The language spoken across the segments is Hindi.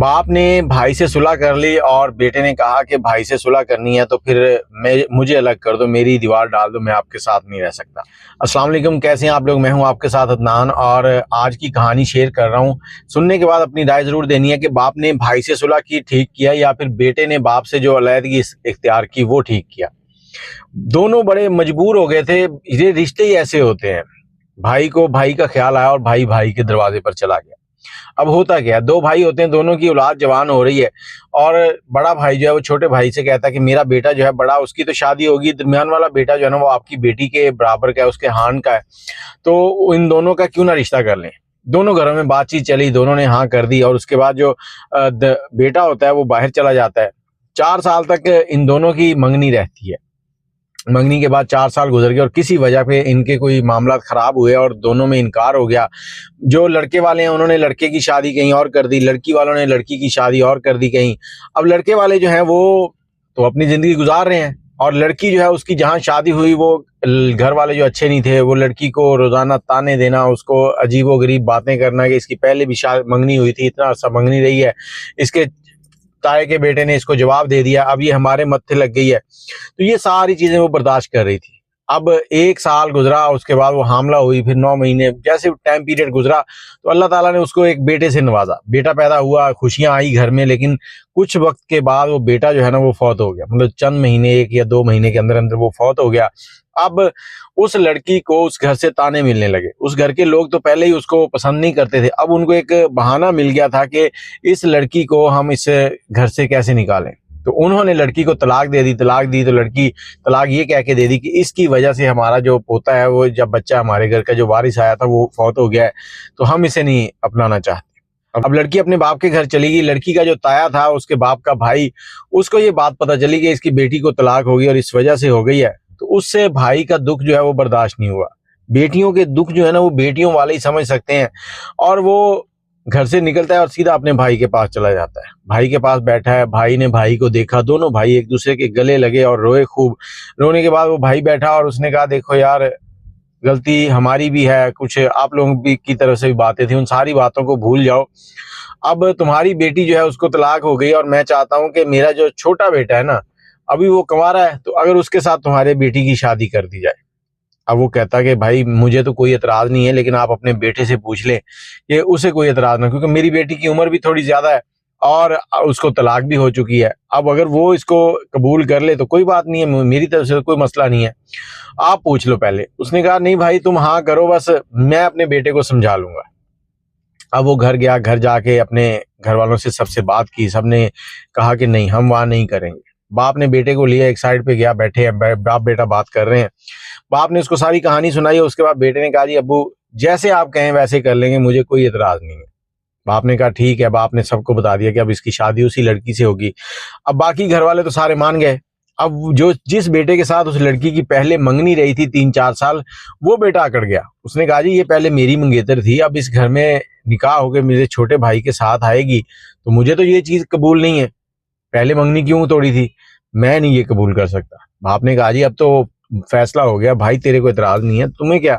बाप ने भाई से सुलह कर ली और बेटे ने कहा कि भाई से सुलह करनी है तो फिर मुझे अलग कर दो, मेरी दीवार डाल दो, मैं आपके साथ नहीं रह सकता। अस्सलाम वालेकुम, कैसे हैं आप लोग? मैं हूं आपके साथ अदनान और आज की कहानी शेयर कर रहा हूं। सुनने के बाद अपनी राय जरूर देनी है कि बाप ने भाई से सुलह की ठीक किया या फिर बेटे ने बाप से जो अलहदगी इख्तियार की वो ठीक किया। दोनों बड़े मजबूर हो गए थे। ये रिश्ते ही ऐसे होते हैं। भाई को भाई का ख्याल आया और भाई भाई के दरवाजे पर चला गया। अब होता क्या है, दो भाई होते हैं, दोनों की औलाद जवान हो रही है और बड़ा भाई जो है वो छोटे भाई से कहता है कि मेरा बेटा जो है बड़ा, उसकी तो शादी होगी, दरमियान वाला बेटा जो है ना वो आपकी बेटी के बराबर का है, उसके हान का है, तो इन दोनों का क्यों ना रिश्ता कर लें। दोनों घरों में बातचीत चली, दोनों ने हाँ कर दी और उसके बाद जो बेटा होता है वो बाहर चला जाता है। 4 साल तक इन दोनों की मंगनी रहती है। मंगनी के बाद 4 साल गुजर गए और किसी वजह पे इनके कोई मामला खराब हुए और दोनों में इनकार हो गया। जो लड़के वाले हैं उन्होंने लड़के की शादी कहीं और कर दी, लड़की वालों ने लड़की की शादी और कर दी कहीं। अब लड़के वाले जो हैं वो तो अपनी जिंदगी गुजार रहे हैं और लड़की जो है उसकी जहाँ शादी हुई वो घर वाले जो अच्छे नहीं थे, वो लड़की को रोजाना ताने देना, उसको अजीबो गरीब बातें करना कि इसकी पहले भी मंगनी हुई थी, इतना अर्सा मंगनी रही है, इसके ताए के बेटे ने इसको जवाब दे दिया, अब ये हमारे मत्थे लग गई है। तो ये सारी चीजें वो बर्दाश्त कर रही थी। अब 1 साल गुजरा, उसके बाद वो हामला हुई, फिर 9 महीने जैसे टाइम पीरियड गुजरा तो अल्लाह ताला ने उसको एक बेटे से नवाजा। बेटा पैदा हुआ, खुशियां आई घर में, लेकिन कुछ वक्त के बाद वो बेटा जो है ना वो फौत हो गया। मतलब चंद महीने, 1 या 2 महीने के अंदर अंदर वो फौत हो गया। अब उस लड़की को उस घर से ताने मिलने लगे। उस घर के लोग तो पहले ही उसको पसंद नहीं करते थे, अब उनको एक बहाना मिल गया था कि इस लड़की को हम इस घर से कैसे निकालें। तो उन्होंने लड़की को तलाक दे दी। तलाक दी तो लड़की तलाक ये कह के दे दी कि इसकी वजह से हमारा जो पोता है, वो जब बच्चा हमारे घर का जो वारिस आया था वो फौत हो गया है, तो हम इसे नहीं अपनाना चाहते। अब लड़की अपने बाप के घर चली गई। लड़की का जो ताया था, उसके बाप का भाई, उसको ये बात पता चली कि इसकी बेटी को तलाक हो गई और इस वजह से हो गई है। तो उससे भाई का दुख जो है वो बर्दाश्त नहीं हुआ। बेटियों के दुख जो है ना वो बेटियों वाले ही समझ सकते हैं। और वो घर से निकलता है और सीधा अपने भाई के पास चला जाता है। भाई के पास बैठा है, भाई ने भाई को देखा, दोनों भाई एक दूसरे के गले लगे और रोए खूब। रोने के बाद वो भाई बैठा और उसने कहा, देखो यार, गलती हमारी भी है, कुछ आप लोगों भी की तरफ से भी बातें थी, उन सारी बातों को भूल जाओ। अब तुम्हारी बेटी जो है उसको तलाक हो गई और मैं चाहता हूँ कि मेरा जो छोटा बेटा है ना, अभी वो कुंवारा है, तो अगर उसके साथ तुम्हारे बेटी की शादी कर दी जाए। अब वो कहता कि भाई मुझे तो कोई एतराज नहीं है, लेकिन आप अपने बेटे से पूछ लें कि उसे कोई एतराज ना, क्योंकि मेरी बेटी की उम्र भी थोड़ी ज्यादा है और उसको तलाक भी हो चुकी है। अब अगर वो इसको कबूल कर ले तो कोई बात नहीं है, मेरी तरफ से कोई मसला नहीं है, आप पूछ लो पहले। उसने कहा नहीं भाई तुम हाँ करो, बस मैं अपने बेटे को समझा लूंगा। अब वो घर गया, घर जाके अपने घर वालों से सबसे बात की। सबने कहा कि नहीं, हम वहां नहीं करेंगे। बाप ने बेटे को लिया, एक साइड पे गया, बैठे हैं, बाप बेटा बात कर रहे हैं। बाप ने उसको सारी कहानी सुनाई। उसके बाद बेटे ने कहा, जी अब्बू जैसे आप कहें वैसे कर लेंगे, मुझे कोई एतराज नहीं है। बाप ने कहा ठीक है। बाप ने सबको बता दिया कि अब इसकी शादी उसी लड़की से होगी। अब बाकी घर वाले तो सारे मान गए। अब जो जिस बेटे के साथ उस लड़की की पहले मंगनी रही थी 3-4 साल, वो बेटा अकड़ गया। उसने कहा, जी ये पहले मेरी मंगेतर थी, अब इस घर में निकाह होकर मेरे छोटे भाई के साथ आएगी, तो मुझे तो ये चीज कबूल नहीं है। पहले मंगनी क्यों तोड़ी थी, मैं नहीं ये कबूल कर सकता। बाप ने कहा, जी अब तो फैसला हो गया भाई, तेरे को इतराज नहीं है, तुम्हें क्या?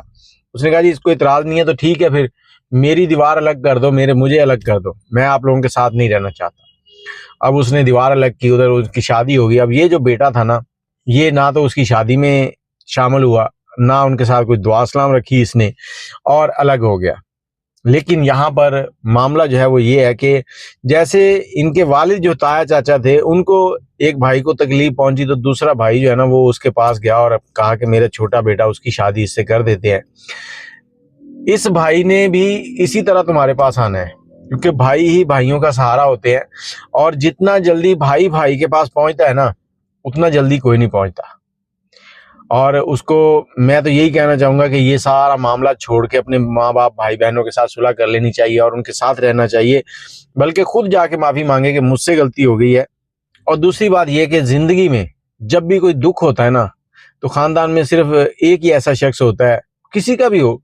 उसने कहा, जी इसको इतराज नहीं है तो ठीक है, फिर मेरी दीवार अलग कर दो, मुझे अलग कर दो, मैं आप लोगों के साथ नहीं रहना चाहता। अब उसने दीवार अलग की, उधर उसकी शादी होगी। अब ये जो बेटा था ना, ये ना तो उसकी शादी में शामिल हुआ, ना उनके साथ कोई दुआ सलाम रखी इसने, और अलग हो गया। लेकिन यहाँ पर मामला जो है वो ये है कि जैसे इनके वालिद जो ताया चाचा थे, उनको एक भाई को तकलीफ पहुंची तो दूसरा भाई जो है ना वो उसके पास गया और कहा कि मेरा छोटा बेटा, उसकी शादी इससे कर देते हैं। इस भाई ने भी इसी तरह तुम्हारे पास आना है, क्योंकि भाई ही भाइयों का सहारा होते हैं और जितना जल्दी भाई भाई के पास पहुंचता है ना, उतना जल्दी कोई नहीं पहुंचता। और उसको मैं तो यही कहना चाहूंगा कि ये सारा मामला छोड़ के अपने माँ बाप भाई बहनों के साथ सुलह कर लेनी चाहिए और उनके साथ रहना चाहिए, बल्कि खुद जाके माफी मांगे कि मुझसे गलती हो गई है। और दूसरी बात यह कि जिंदगी में जब भी कोई दुख होता है ना, तो खानदान में सिर्फ एक ही ऐसा शख्स होता है, किसी का भी हो,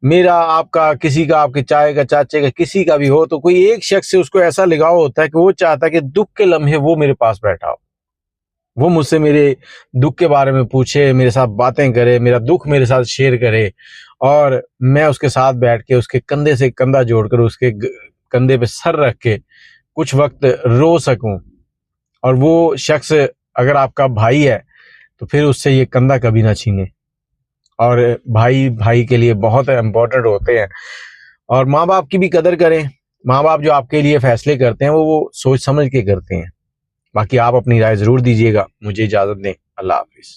मेरा, आपका, किसी का, आपके चाय का, चाचे का, किसी का भी हो, तो कोई एक शख्स से उसको ऐसा लगाव होता है कि वो चाहता है कि दुख के लम्हे वो मेरे पास बैठा हो, वो मुझसे मेरे दुख के बारे में पूछे, मेरे साथ बातें करे, मेरा दुख मेरे साथ शेयर करे और मैं उसके साथ बैठ के उसके कंधे से कंधा जोड़कर उसके कंधे पे सर रख के कुछ वक्त रो सकूं, और वो शख्स अगर आपका भाई है तो फिर उससे ये कंधा कभी ना छीने। और भाई भाई के लिए बहुत इम्पोर्टेंट होते हैं। और माँ बाप की भी कदर करें। माँ बाप जो आपके लिए फैसले करते हैं वो सोच समझ के करते हैं। बाकी आप अपनी राय ज़रूर दीजिएगा। मुझे इजाज़त दें। अल्लाह हाफिज़।